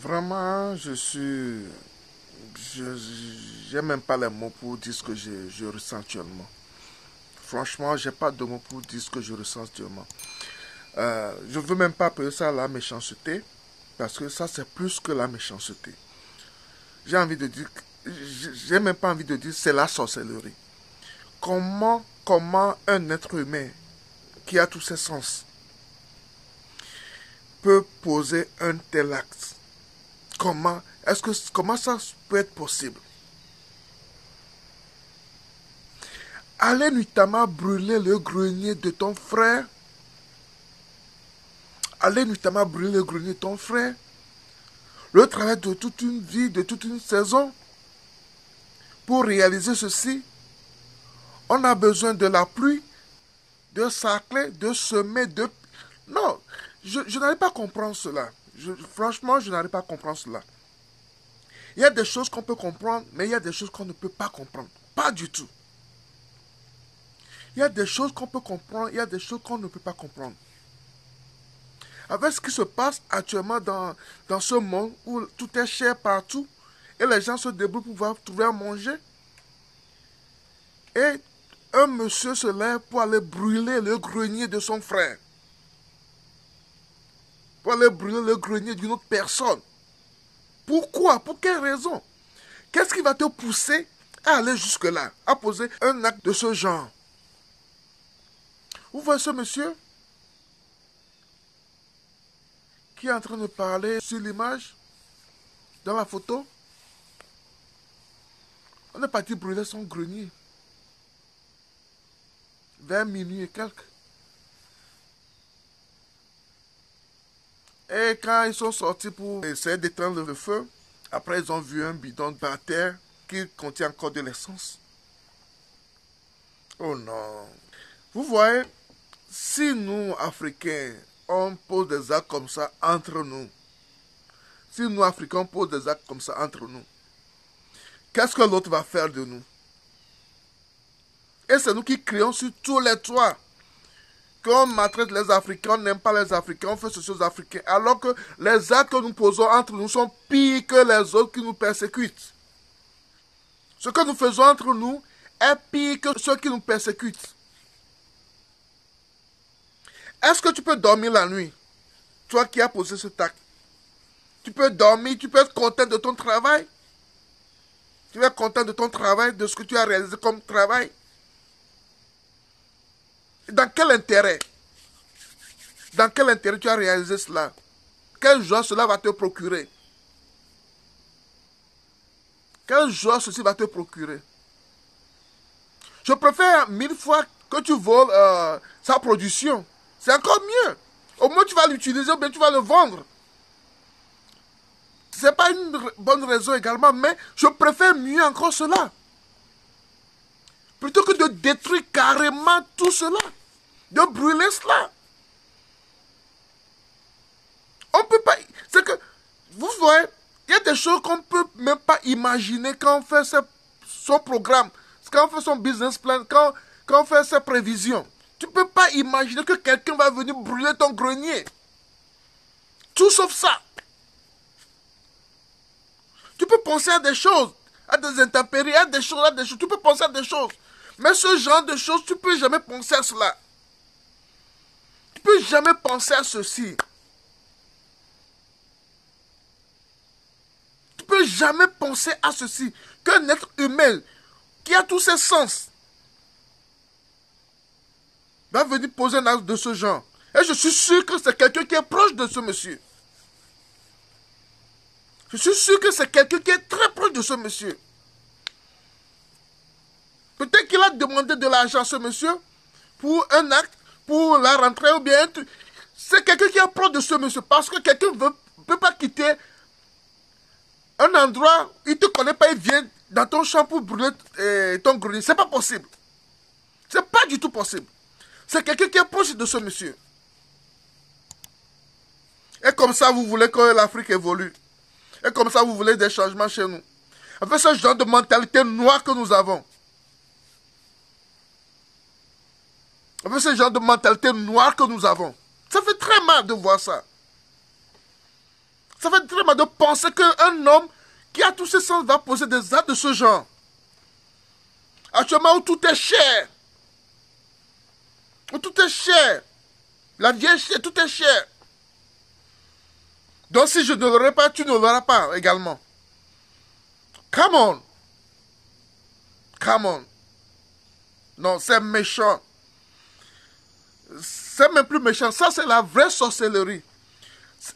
Vraiment, j'ai même pas les mots pour dire ce que je ressens actuellement. Franchement, j'ai pas de mots pour dire ce que je ressens actuellement. Je veux même pas appeler ça la méchanceté, parce que ça c'est plus que la méchanceté. J'ai envie de dire, j'ai même pas envie de dire c'est la sorcellerie. Comment un être humain qui a tous ses sens peut poser un tel acte? Comment ça peut être possible? Aller nuitamment brûler le grenier de ton frère. Aller nuitamment brûler le grenier de ton frère. Le travail de toute une vie, de toute une saison. Pour réaliser ceci, on a besoin de la pluie, de sacler, de semer, de... Non, je n'arrive pas à comprendre cela. Franchement, je n'arrive pas à comprendre cela. Il y a des choses qu'on peut comprendre, mais il y a des choses qu'on ne peut pas comprendre. Pas du tout. Il y a des choses qu'on peut comprendre, il y a des choses qu'on ne peut pas comprendre. Avec ce qui se passe actuellement dans ce monde où tout est cher partout et les gens se débrouillent pour pouvoir trouver à manger. Et un monsieur se lève pour aller brûler le grenier de son frère. Pour aller brûler le grenier d'une autre personne. Pourquoi? Pour quelle raison? Qu'est-ce qui va te pousser à aller jusque-là, à poser un acte de ce genre? Vous voyez ce monsieur qui est en train de parler sur l'image, dans la photo? On est parti brûler son grenier. Vers minuit et quelques. Et quand ils sont sortis pour essayer d'éteindre le feu, après ils ont vu un bidon par terre qui contient encore de l'essence. Oh non. Vous voyez, si nous, Africains, on pose des actes comme ça entre nous, si nous, Africains, on pose des actes comme ça entre nous, qu'est-ce que l'autre va faire de nous? Et c'est nous qui crions sur tous les toits qu'on maltraite les Africains, on n'aime pas les Africains, on fait ceci aux Africains, alors que les actes que nous posons entre nous sont pires que les autres qui nous persécutent. Ce que nous faisons entre nous est pire que ceux qui nous persécutent. Est-ce que tu peux dormir la nuit, toi qui as posé cet acte? Tu peux dormir, tu peux être content de ton travail. Tu peux être content de ton travail, de ce que tu as réalisé comme travail. Dans quel intérêt? Dans quel intérêt tu as réalisé cela? Quelle joie cela va te procurer? Quelle joie ceci va te procurer? Je préfère 1000 fois que tu voles sa production. C'est encore mieux. Au moins tu vas l'utiliser ou bien tu vas le vendre. Ce n'est pas une bonne raison également, mais je préfère mieux encore cela. Plutôt que de détruire carrément tout cela. De brûler cela. On peut pas... C'est que, vous voyez, il y a des choses qu'on ne peut même pas imaginer quand on fait son programme, quand on fait son business plan, quand on fait ses prévisions. Tu ne peux pas imaginer que quelqu'un va venir brûler ton grenier. Tout sauf ça. Tu peux penser à des choses, à des intempéries, à des choses. Tu peux penser à des choses. Mais ce genre de choses, tu ne peux jamais penser à cela. Tu ne peux jamais penser à ceci. Tu ne peux jamais penser à ceci. Qu'un être humain qui a tous ses sens va venir poser un acte de ce genre. Et je suis sûr que c'est quelqu'un qui est proche de ce monsieur. Je suis sûr que c'est quelqu'un qui est très proche de ce monsieur. Peut-être qu'il a demandé de l'argent à ce monsieur pour un acte, pour la rentrée ou bien... C'est quelqu'un qui est proche de ce monsieur parce que quelqu'un ne peut pas quitter un endroit, il ne te connaît pas, il vient dans ton champ pour brûler ton grenier. C'est pas possible. C'est pas du tout possible. C'est quelqu'un qui est proche de ce monsieur. Et comme ça, vous voulez que l'Afrique évolue. Et comme ça, vous voulez des changements chez nous. Avec ce genre de mentalité noire que nous avons. Avec ce genre de mentalité noire que nous avons. Ça fait très mal de voir ça. Ça fait très mal de penser qu'un homme qui a tous ses sens va poser des actes de ce genre. Actuellement où tout est cher. Où tout est cher. La vie est chère, tout est cher. Donc si je ne l'aurai pas, tu ne l'auras pas également. Come on. Come on. Non, c'est méchant. C'est même plus méchant. Ça, c'est la vraie sorcellerie.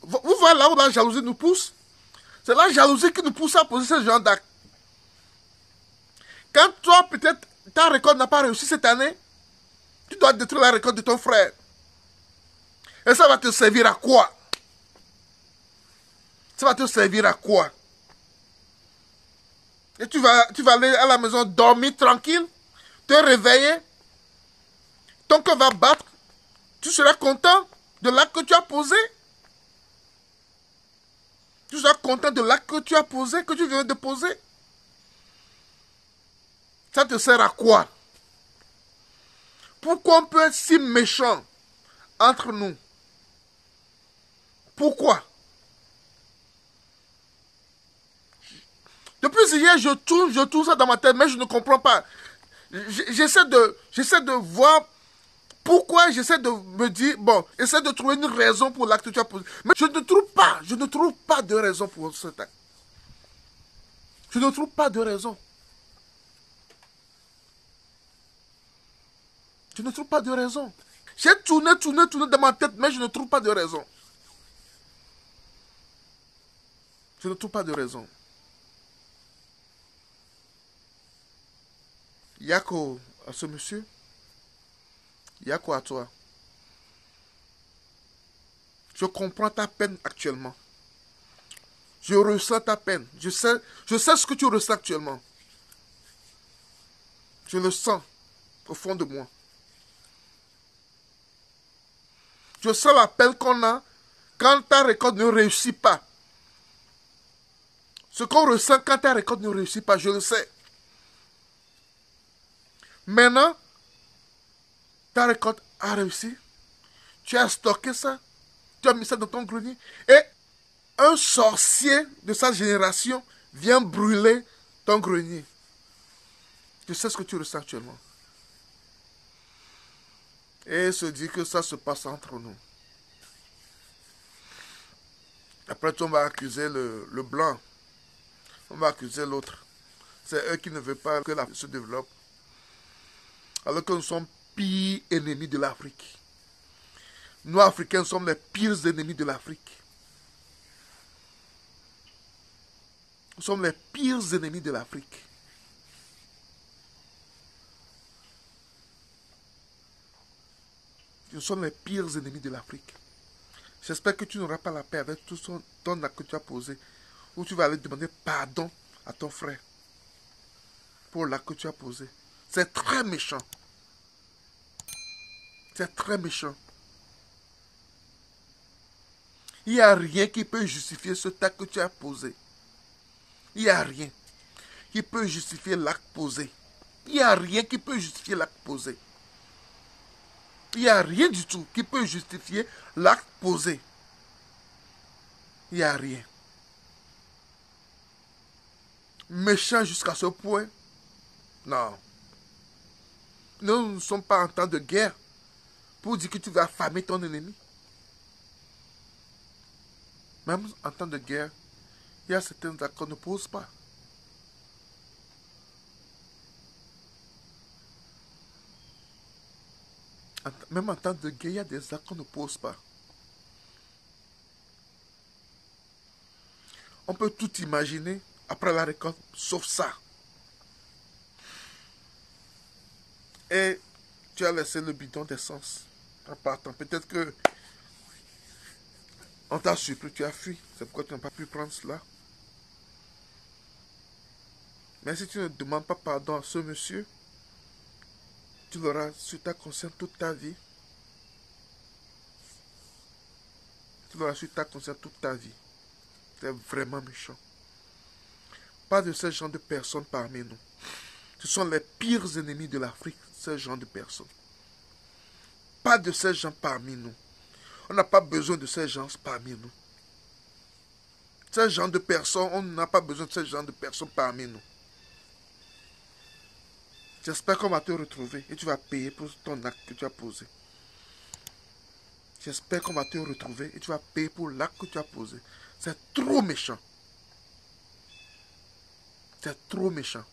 Vous voyez là où la jalousie nous pousse? C'est la jalousie qui nous pousse à poser ce genre d'acte. Quand toi, peut-être, ta récolte n'a pas réussi cette année, tu dois détruire la récolte de ton frère. Et ça va te servir à quoi? Ça va te servir à quoi? Et tu vas aller à la maison dormir tranquille, te réveiller, ton cœur va battre, tu seras content de l'acte que tu as posé. Tu seras content de l'acte que tu as posé, que tu viens de poser. Ça te sert à quoi? Pourquoi on peut être si méchant entre nous? Pourquoi? Depuis hier, je tourne ça dans ma tête, mais je ne comprends pas. J'essaie de voir pourquoi, j'essaie de me dire, bon, essaie de trouver une raison pour l'acte que tu as posé. Mais je ne trouve pas de raison pour cet acte. Je ne trouve pas de raison. Je ne trouve pas de raison. J'ai tourné dans ma tête, mais je ne trouve pas de raison. Je ne trouve pas de raison. Yako à ce monsieur. Yako à toi. Je comprends ta peine actuellement. Je ressens ta peine. Je sais ce que tu ressens actuellement. Je le sens au fond de moi. Je sens la peine qu'on a quand ta récolte ne réussit pas. Ce qu'on ressent quand ta récolte ne réussit pas, je le sais. Maintenant, ta récolte a réussi. Tu as stocké ça. Tu as mis ça dans ton grenier. Et un sorcier de sa génération vient brûler ton grenier. Je sais ce que tu ressens actuellement. Et se dit que ça se passe entre nous. Après, on va accuser le blanc. On va accuser l'autre. C'est eux qui ne veulent pas que l'Afrique se développe. Alors que nous sommes pires ennemis de l'Afrique. Nous, Africains, sommes les pires ennemis de l'Afrique. Nous sommes les pires ennemis de l'Afrique. Nous sommes les pires ennemis de l'Afrique. J'espère que tu n'auras pas la paix avec tout ton acte que tu as posé. Ou tu vas aller demander pardon à ton frère pour l'acte que tu as posé. C'est très méchant. C'est très méchant. Il n'y a rien qui peut justifier ce acte que tu as posé. Il n'y a rien qui peut justifier l'acte posé. Il n'y a rien qui peut justifier l'acte posé. Il n'y a rien du tout qui peut justifier l'acte posé. Il n'y a rien. Méchant jusqu'à ce point? Non. Nous ne sommes pas en temps de guerre pour dire que tu vas affamer ton ennemi. Même en temps de guerre, il y a certains actes qu'on ne pose pas. Même en temps de guerre, il y a des actes qu'on ne pose pas. On peut tout imaginer après la récolte, sauf ça. Et tu as laissé le bidon d'essence en partant. Peut-être que on t'a surpris, tu as fui. C'est pourquoi tu n'as pas pu prendre cela. Mais si tu ne demandes pas pardon à ce monsieur, tu l'auras sur ta conscience toute ta vie. Tu l'auras sur ta conscience toute ta vie. C'est vraiment méchant. Pas de ce genre de personnes parmi nous. Ce sont les pires ennemis de l'Afrique, ce genre de personnes. Pas de ces gens parmi nous. On n'a pas besoin de ces gens parmi nous. Ce genre de personnes, on n'a pas besoin de ce genre de personnes parmi nous. J'espère qu'on va te retrouver et tu vas payer pour ton acte que tu as posé. J'espère qu'on va te retrouver et tu vas payer pour l'acte que tu as posé. C'est trop méchant. C'est trop méchant.